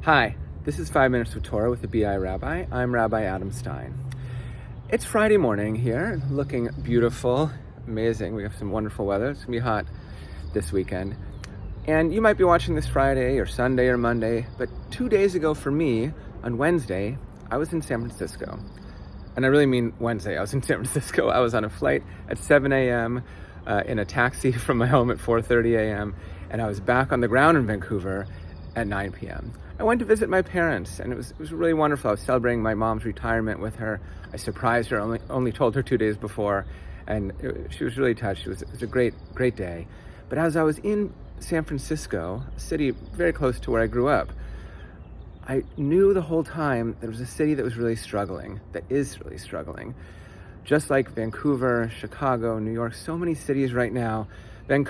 Hi, this is 5 Minutes with Torah with the BI Rabbi. I'm Rabbi Adam Stein. It's Friday morning here, looking beautiful, amazing. We have some wonderful weather. It's going to be hot this weekend. And you might be watching this Friday or Sunday or Monday, but 2 days ago for me, on Wednesday, I was in San Francisco. And I really mean Wednesday. I was in San Francisco. I was on a flight at 7 a.m., in a taxi from my home at 4:30 a.m., and I was back on the ground in Vancouver at 9 p.m. I went to visit my parents, and it was really wonderful. I was celebrating my mom's retirement with her. I surprised her, only told her 2 days before, and she was really touched. It was a great day. But as I was in San Francisco, a city very close to where I grew up, I knew the whole time that it was a city that was really struggling, that is really struggling. Just like Vancouver, Chicago, New York, so many cities right now. San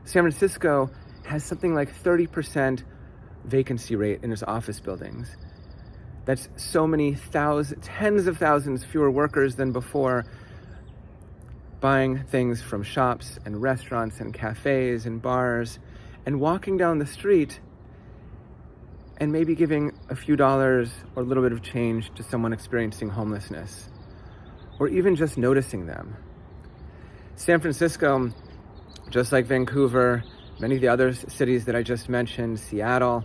Francisco has something like 30% vacancy rate in its office buildings. That's so many tens of thousands fewer workers than before, buying things from shops and restaurants and cafes and bars, and walking down the street and maybe giving a few dollars or a little bit of change to someone experiencing homelessness, or even just noticing them. San Francisco, just like Vancouver, many of the other cities that I just mentioned, Seattle,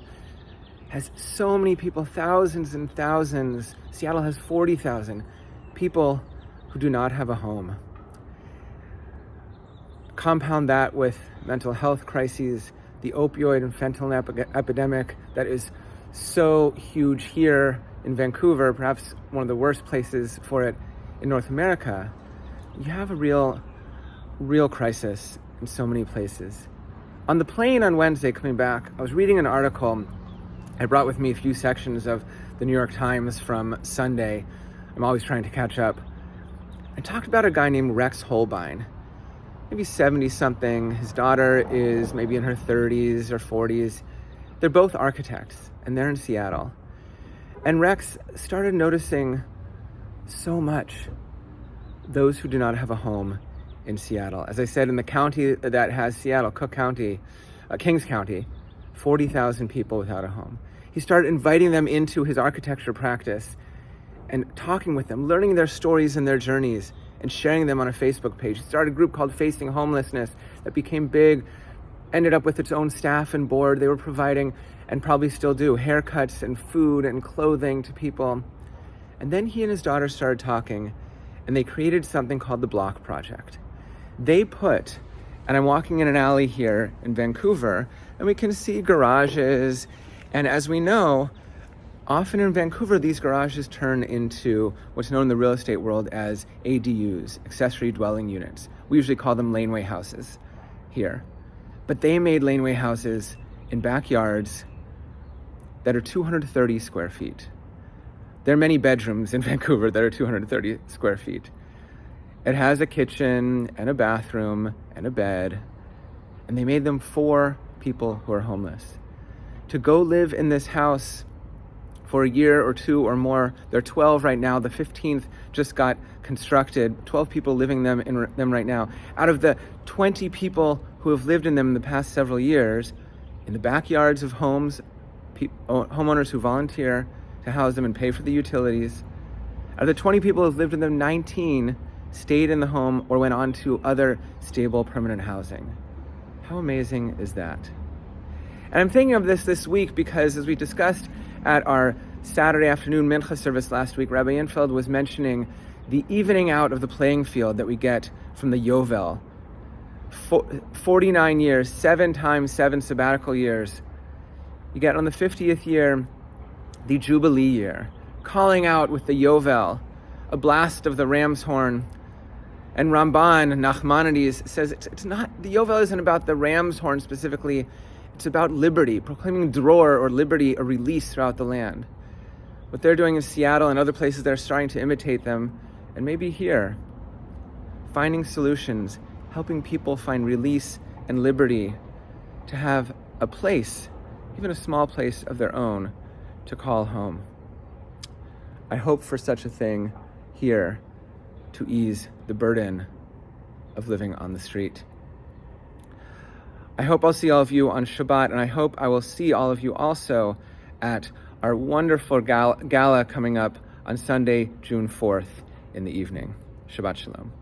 has so many people, thousands and thousands. Seattle has 40,000 people who do not have a home. Compound that with mental health crises, the opioid and fentanyl epidemic that is so huge here in Vancouver, perhaps one of the worst places for it in North America. You have a real crisis in so many places. On the plane on Wednesday coming back, I was reading an article. I brought with me a few sections of the New York Times from Sunday. I'm always trying to catch up. I talked about a guy named Rex Holbein, maybe 70-something. His daughter is maybe in her 30s or 40s. They're both architects, and they're in Seattle. And Rex started noticing so much those who do not have a home in Seattle. As I said, in the county that has Seattle, Cook County, Kings County, 40,000 people without a home. He started inviting them into his architecture practice and talking with them, learning their stories and their journeys, and sharing them on a Facebook page. He started a group called Facing Homelessness that became big, ended up with its own staff and board. They were providing, and probably still do, haircuts and food and clothing to people. And then he and his daughter started talking, and they created something called the Block Project. They put, and I'm walking in an alley here in Vancouver, and we can see garages, and as we know, often in Vancouver, these garages turn into what's known in the real estate world as ADUs, accessory dwelling units. We usually call them laneway houses here. But they made laneway houses in backyards that are 230 square feet. There are many bedrooms in Vancouver that are 230 square feet. It has a kitchen and a bathroom and a bed, and they made them for people who are homeless. To go live in this house for a year or two or more, there are 12 right now. The 15th just got constructed, 12 people living in them right now. Out of the 20 people who have lived in them in the past several years, in the backyards of homes, homeowners who volunteer to house them and pay for the utilities. Out of the 20 people who have lived in them, 19 stayed in the home or went on to other stable permanent housing. How amazing is that? And I'm thinking of this week because, as we discussed at our Saturday afternoon Mincha service last week, Rabbi Infeld was mentioning the evening out of the playing field that we get from the Yovel. 49 years, 7 times 7 sabbatical years. You get on the 50th year, the Jubilee year, calling out with the Yovel, a blast of the ram's horn. And Ramban, Nachmanides, says it's not, the Yovel isn't about the ram's horn specifically, it's about liberty, proclaiming dror, or liberty, a release throughout the land. What they're doing in Seattle and other places that are starting to imitate them, and maybe here, finding solutions, helping people find release and liberty to have a place, even a small place of their own, to call home. I hope for such a thing here to ease the burden of living on the street. I hope I'll see all of you on Shabbat, and I hope I will see all of you also at our wonderful gala coming up on Sunday, June 4th in the evening. Shabbat Shalom.